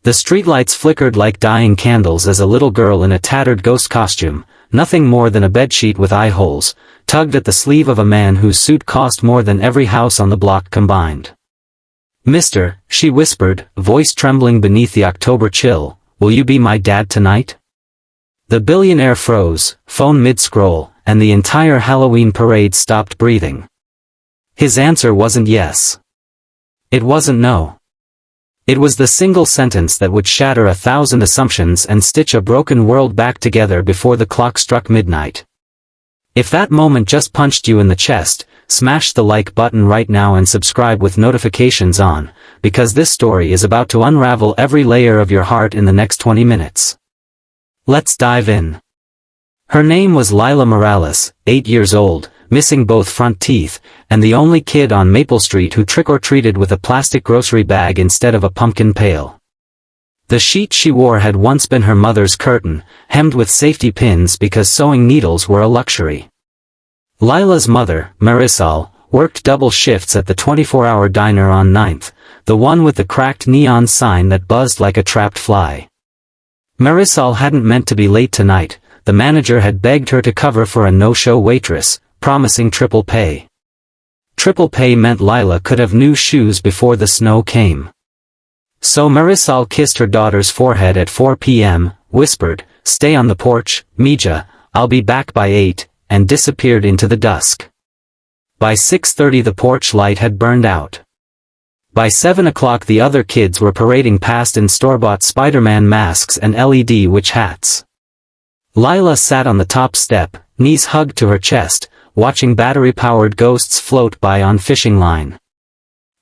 The streetlights flickered like dying candles as a little girl in a tattered ghost costume, nothing more than a bedsheet with eye holes, tugged at the sleeve of a man whose suit cost more than every house on the block combined. "Mister," she whispered, voice trembling beneath the October chill, "will you be my dad tonight?" The billionaire froze, phone mid-scroll, and the entire Halloween parade stopped breathing. His answer wasn't yes. It wasn't no. It was the single sentence that would shatter 1,000 assumptions and stitch a broken world back together before the clock struck midnight. If that moment just punched you in the chest, smash the like button right now and subscribe with notifications on, because this story is about to unravel every layer of your heart in the next 20 minutes. Let's dive in. Her name was Lila Morales, 8 years old, missing both front teeth, and the only kid on Maple Street who trick-or-treated with a plastic grocery bag instead of a pumpkin pail. The sheet she wore had once been her mother's curtain, hemmed with safety pins because sewing needles were a luxury. Lila's mother, Marisol, worked double shifts at the 24-hour diner on 9th, the one with the cracked neon sign that buzzed like a trapped fly. Marisol hadn't meant to be late tonight. The manager had begged her to cover for a no-show waitress, promising triple pay. Triple pay meant Lila could have new shoes before the snow came. So Marisol kissed her daughter's forehead at 4 p.m., whispered, "Stay on the porch, Mija, I'll be back by 8, and disappeared into the dusk. By 6:30 the porch light had burned out. By 7 o'clock the other kids were parading past in store-bought Spider-Man masks and LED witch hats. Lila sat on the top step, knees hugged to her chest, watching battery-powered ghosts float by on fishing line.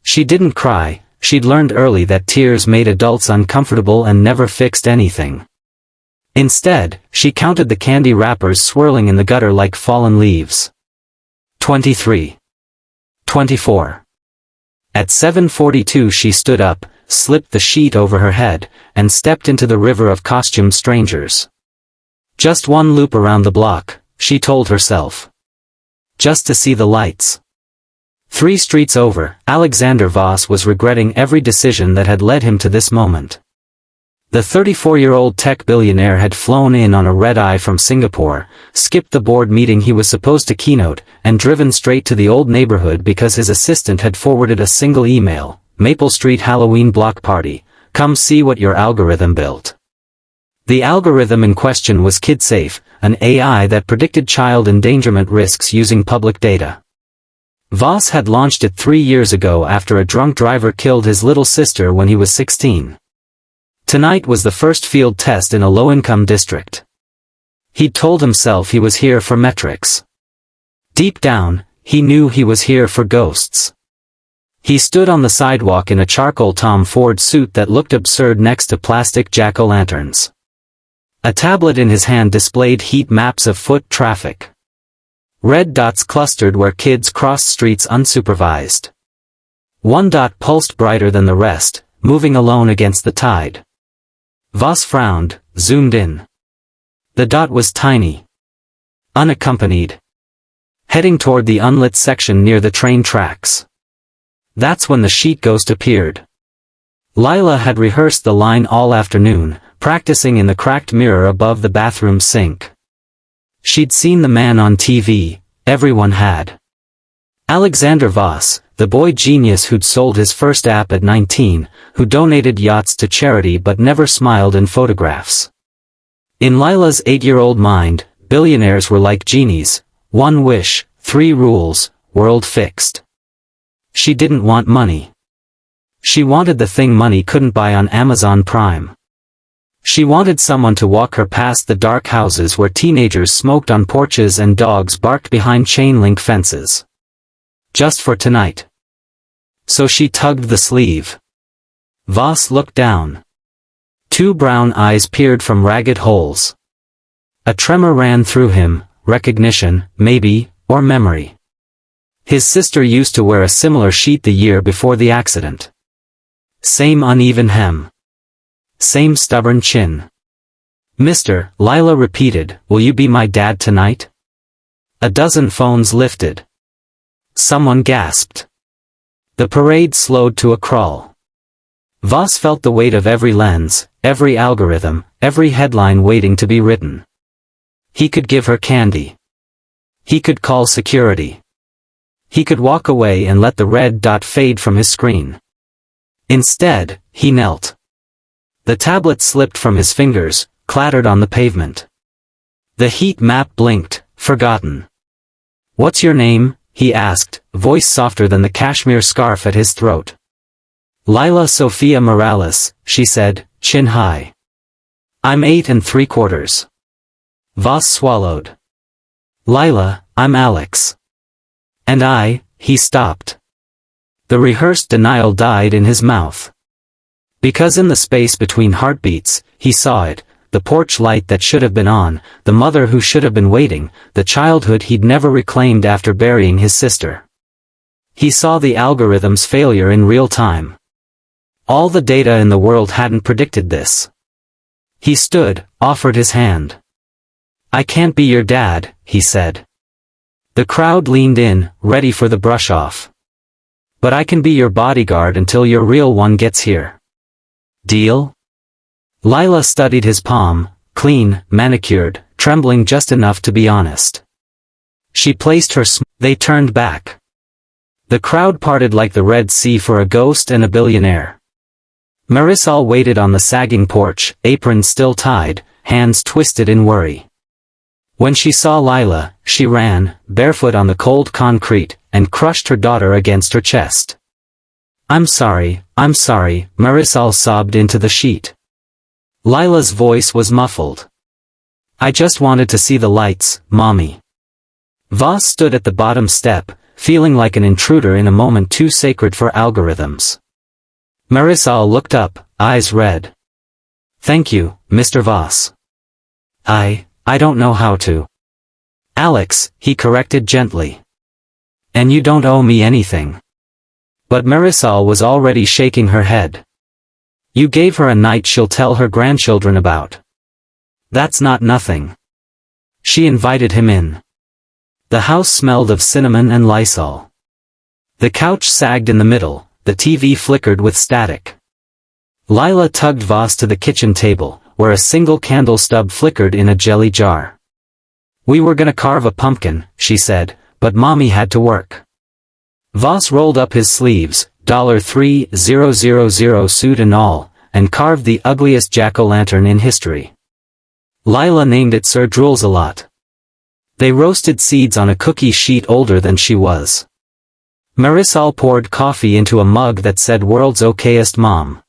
She didn't cry. She'd learned early that tears made adults uncomfortable and never fixed anything. Instead, she counted the candy wrappers swirling in the gutter like fallen leaves. 23. 24. At 7:42 she stood up, slipped the sheet over her head, and stepped into the river of costumed strangers. Just one loop around the block, she told herself. Just to see the lights. 3 streets over, Alexander Voss was regretting every decision that had led him to this moment. The 34-year-old tech billionaire had flown in on a red-eye from Singapore, skipped the board meeting he was supposed to keynote, and driven straight to the old neighborhood because his assistant had forwarded a single email, "Maple Street Halloween block party, come see what your algorithm built." The algorithm in question was KidSafe, an AI that predicted child endangerment risks using public data. Voss had launched it 3 years ago after a drunk driver killed his little sister when he was 16. Tonight was the first field test in a low-income district. He'd told himself he was here for metrics. Deep down, he knew he was here for ghosts. He stood on the sidewalk in a charcoal Tom Ford suit that looked absurd next to plastic jack-o'-lanterns. A tablet in his hand displayed heat maps of foot traffic. Red dots clustered where kids crossed streets unsupervised. One dot pulsed brighter than the rest, moving alone against the tide. Voss frowned, zoomed in. The dot was tiny. Unaccompanied. Heading toward the unlit section near the train tracks. That's when the sheet ghost appeared. Lila had rehearsed the line all afternoon, practicing in the cracked mirror above the bathroom sink. She'd seen the man on TV, everyone had. Alexander Voss, the boy genius who'd sold his first app at 19, who donated yachts to charity but never smiled in photographs. In Lila's 8-year-old mind, billionaires were like genies, 1 wish, 3 rules, world fixed. She didn't want money. She wanted the thing money couldn't buy on Amazon Prime. She wanted someone to walk her past the dark houses where teenagers smoked on porches and dogs barked behind chain-link fences. Just for tonight. So she tugged the sleeve. Voss looked down. 2 brown eyes peered from ragged holes. A tremor ran through him, recognition, maybe, or memory. His sister used to wear a similar sheet the year before the accident. Same uneven hem. Same stubborn chin. "Mister," Lila repeated, "will you be my dad tonight?" A dozen phones lifted. Someone gasped. The parade slowed to a crawl. Voss felt the weight of every lens, every algorithm, every headline waiting to be written. He could give her candy. He could call security. He could walk away and let the red dot fade from his screen. Instead, he knelt. The tablet slipped from his fingers, clattered on the pavement. The heat map blinked, forgotten. "What's your name?" he asked, voice softer than the cashmere scarf at his throat. "Lila Sophia Morales," she said, chin high. "I'm 8 3/4. Voss swallowed. "Lila, I'm Alex." "And he stopped. The rehearsed denial died in his mouth. Because in the space between heartbeats, he saw it, the porch light that should have been on, the mother who should have been waiting, the childhood he'd never reclaimed after burying his sister. He saw the algorithm's failure in real time. All the data in the world hadn't predicted this. He stood, offered his hand. "I can't be your dad," he said. The crowd leaned in, ready for the brush-off. "But I can be your bodyguard until your real one gets here. Deal?" Lila studied his palm, clean, manicured, trembling just enough to be honest. She placed her They turned back. The crowd parted like the Red Sea for a ghost and a billionaire. Marisol waited on the sagging porch, apron still tied, hands twisted in worry. When she saw Lila, she ran, barefoot on the cold concrete, and crushed her daughter against her chest. I'm sorry, Marisol sobbed into the sheet. Lila's voice was muffled. "I just wanted to see the lights, Mommy." Voss stood at the bottom step, feeling like an intruder in a moment too sacred for algorithms. Marisol looked up, eyes red. "Thank you, Mr. Voss. I don't know how to." "Alex," he corrected gently. "And you don't owe me anything." But Marisol was already shaking her head. "You gave her a night she'll tell her grandchildren about. That's not nothing." She invited him in. The house smelled of cinnamon and Lysol. The couch sagged in the middle, the TV flickered with static. Lila tugged Voss to the kitchen table, where a single candle stub flickered in a jelly jar. "We were gonna carve a pumpkin," she said, "but Mommy had to work." Voss rolled up his sleeves, $3,000 suit and all, and carved the ugliest jack-o'-lantern in history. Lila named it Sir Drool's-a-lot. They roasted seeds on a cookie sheet older than she was. Marisol poured coffee into a mug that said "World's Okayest Mom."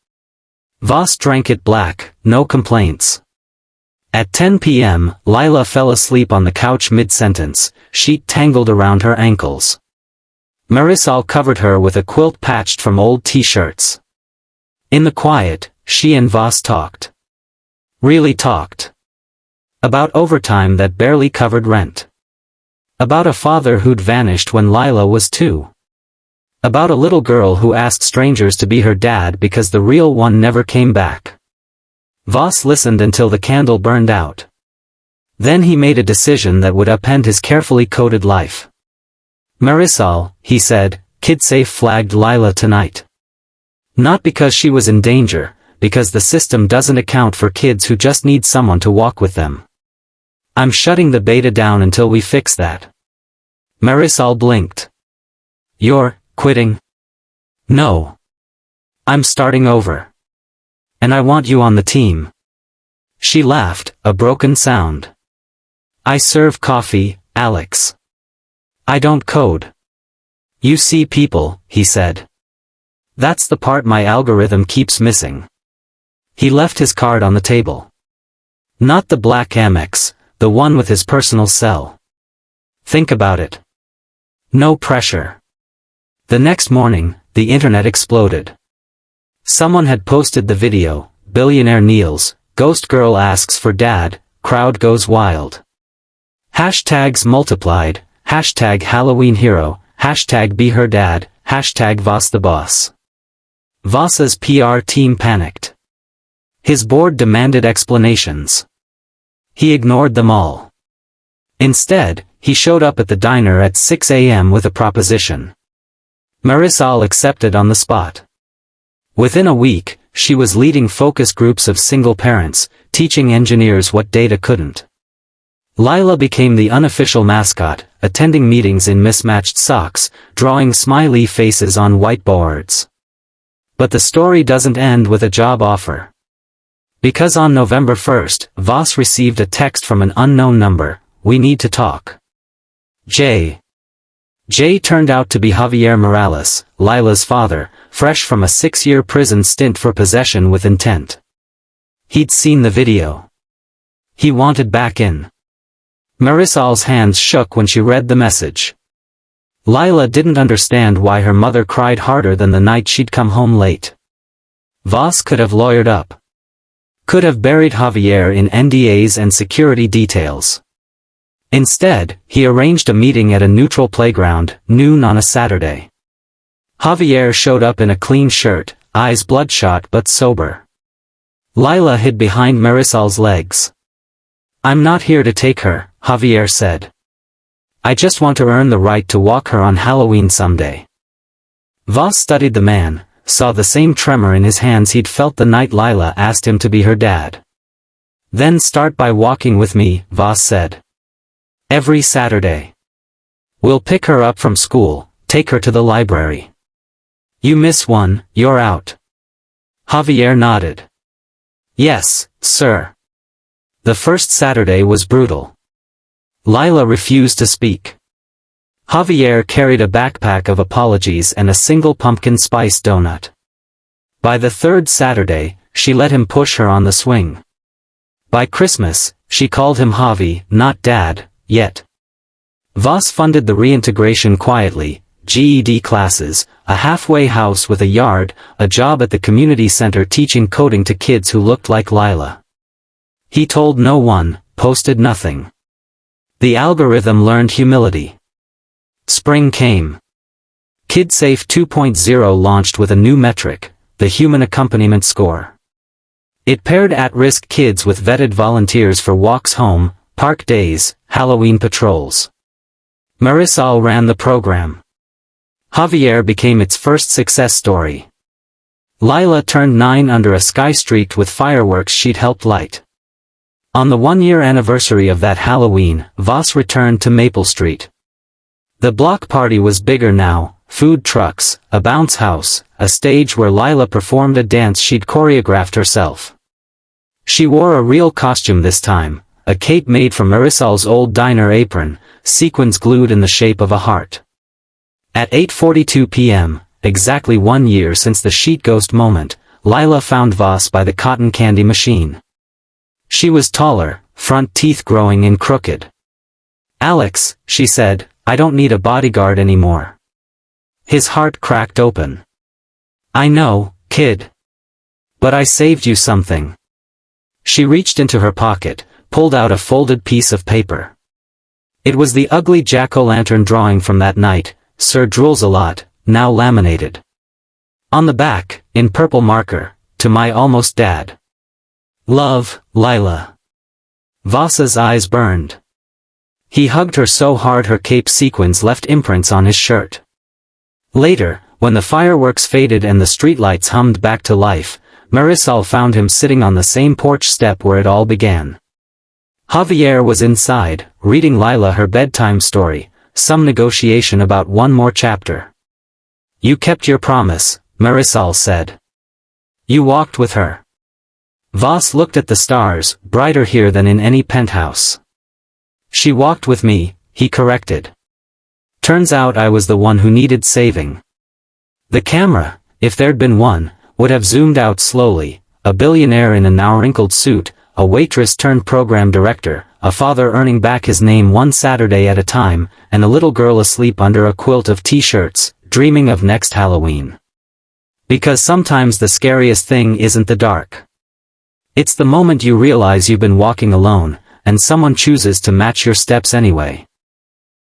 Voss drank it black, no complaints. At 10 p.m., Lila fell asleep on the couch mid-sentence, sheet tangled around her ankles. Marisol covered her with a quilt patched from old t-shirts. In the quiet, she and Voss talked. Really talked. About overtime that barely covered rent. About a father who'd vanished when Lila was 2. About a little girl who asked strangers to be her dad because the real one never came back. Voss listened until the candle burned out. Then he made a decision that would upend his carefully coded life. "Marisol," he said, "KidSafe flagged Lila tonight. Not because she was in danger, because the system doesn't account for kids who just need someone to walk with them. I'm shutting the beta down until we fix that." Marisol blinked. "You're quitting?" "No. I'm starting over. And I want you on the team." She laughed, a broken sound. "I serve coffee, Alex. I don't code." "You see people," he said. "That's the part my algorithm keeps missing." He left his card on the table. "Not the black Amex, the one with his personal cell. Think about it. No pressure." The next morning, the internet exploded. Someone had posted the video, "Billionaire kneels, ghost girl asks for dad, crowd goes wild." Hashtags multiplied, hashtag Halloween hero, hashtag be her dad, hashtag Voss the boss. Voss's PR team panicked. His board demanded explanations. He ignored them all. Instead, he showed up at the diner at 6 a.m. with a proposition. Marisol accepted on the spot. Within a week, she was leading focus groups of single parents, teaching engineers what data couldn't. Lila became the unofficial mascot, attending meetings in mismatched socks, drawing smiley faces on whiteboards. But the story doesn't end with a job offer. Because on November 1st, Voss received a text from an unknown number, "We need to talk." J turned out to be Javier Morales, Lila's father, fresh from a 6-year prison stint for possession with intent. He'd seen the video. He wanted back in. Marisol's hands shook when she read the message. Lila didn't understand why her mother cried harder than the night she'd come home late. Voss could have lawyered up. Could have buried Javier in NDAs and security details. Instead, he arranged a meeting at a neutral playground, noon on a Saturday. Javier showed up in a clean shirt, eyes bloodshot but sober. Lila hid behind Marisol's legs. "I'm not here to take her," Javier said. "I just want to earn the right to walk her on Halloween someday." Voss studied the man, saw the same tremor in his hands he'd felt the night Lila asked him to be her dad. "Then start by walking with me," Voss said. "Every Saturday. We'll pick her up from school, take her to the library. You miss one, you're out." Javier nodded. "Yes, sir." The first Saturday was brutal. Lila refused to speak. Javier carried a backpack of apologies and a single pumpkin spice donut. By the third Saturday, she let him push her on the swing. By Christmas, she called him Javi, not Dad, yet. Voss funded the reintegration quietly, GED classes, a halfway house with a yard, a job at the community center teaching coding to kids who looked like Lila. He told no one, posted nothing. The algorithm learned humility. Spring came. KidSafe 2.0 launched with a new metric, the Human Accompaniment Score. It paired at-risk kids with vetted volunteers for walks home, park days, Halloween patrols. Marisol ran the program. Javier became its first success story. Lila turned 9 under a sky streaked with fireworks she'd helped light. On the 1-year anniversary of that Halloween, Voss returned to Maple Street. The block party was bigger now, food trucks, a bounce house, a stage where Lila performed a dance she'd choreographed herself. She wore a real costume this time, a cape made from Marisol's old diner apron, sequins glued in the shape of a heart. At 8:42 p.m., exactly 1 year since the sheet ghost moment, Lila found Voss by the cotton candy machine. She was taller, front teeth growing in crooked. "Alex," she said, "I don't need a bodyguard anymore." His heart cracked open. "I know, kid. But I saved you something." She reached into her pocket, pulled out a folded piece of paper. It was the ugly jack-o'-lantern drawing from that night, Sir Drools-a-Lot, now laminated. On the back, in purple marker, "To my almost dad. Love, Lila." Voss's eyes burned. He hugged her so hard her cape sequins left imprints on his shirt. Later, when the fireworks faded and the streetlights hummed back to life, Marisol found him sitting on the same porch step where it all began. Javier was inside, reading Lila her bedtime story, some negotiation about one more chapter. "You kept your promise," Marisol said. "You walked with her." Voss looked at the stars, brighter here than in any penthouse. "She walked with me," he corrected. "Turns out I was the one who needed saving." The camera, if there'd been one, would have zoomed out slowly, a billionaire in a now wrinkled suit, a waitress turned program director, a father earning back his name one Saturday at a time, and a little girl asleep under a quilt of t-shirts, dreaming of next Halloween. Because sometimes the scariest thing isn't the dark. It's the moment you realize you've been walking alone, and someone chooses to match your steps anyway.